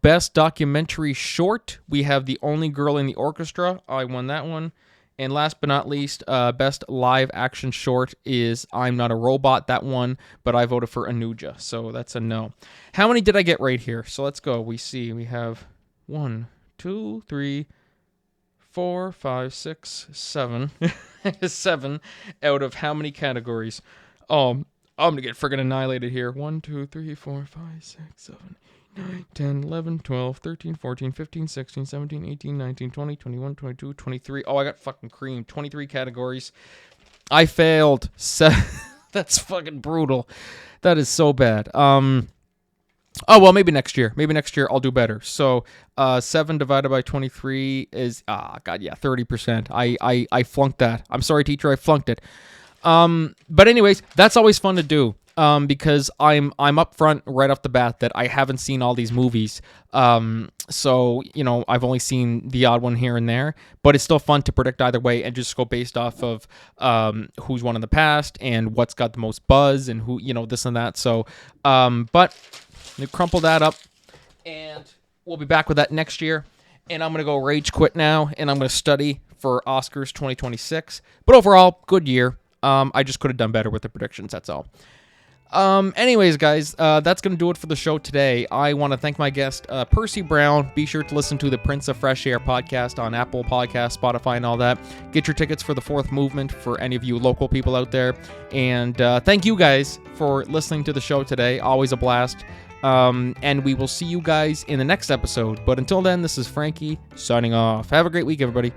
S1: Best documentary short. We have The Only Girl in the Orchestra. I won that one. And last but not least, best live action short is I'm Not a Robot. That one, but I voted for Anuja, so that's a no. How many did I get right here? So let's go. We have 1, 2, 3, 4, 5, 6, 7. 7 out of how many categories? Oh, I'm going to get friggin' annihilated here. 1, 2, 3, 4, 5, 6, 7, 9, 10, 11, 12, 13, 14, 15, 16, 17, 18, 19, 20, 21, 22, 23. Oh, I got fucking creamed. 23 categories. I failed. That's fucking brutal. That is so bad. Oh, well, maybe next year. Maybe next year I'll do better. So 7 divided by 23 is, 30%. I flunked that. I'm sorry, teacher, I flunked it. But anyways, that's always fun to do. Because I'm upfront right off the bat that I haven't seen all these movies. So, I've only seen the odd one here and there, but it's still fun to predict either way and just go based off of who's won in the past and what's got the most buzz and who, this and that. So, but we crumple that up and we'll be back with that next year. And I'm going to go rage quit now and I'm going to study for Oscars 2026. But overall, good year. I just could have done better with the predictions. That's all. Anyways, guys, that's going to do it for the show today. I want to thank my guest, Percy Brown. Be sure to listen to the Prince of Fresh Air podcast on Apple Podcasts, Spotify, and all that. Get your tickets for the Fourth Movement for any of you local people out there. And thank you guys for listening to the show today. Always a blast. And we will see you guys in the next episode. But until then, this is Franky signing off. Have a great week, everybody.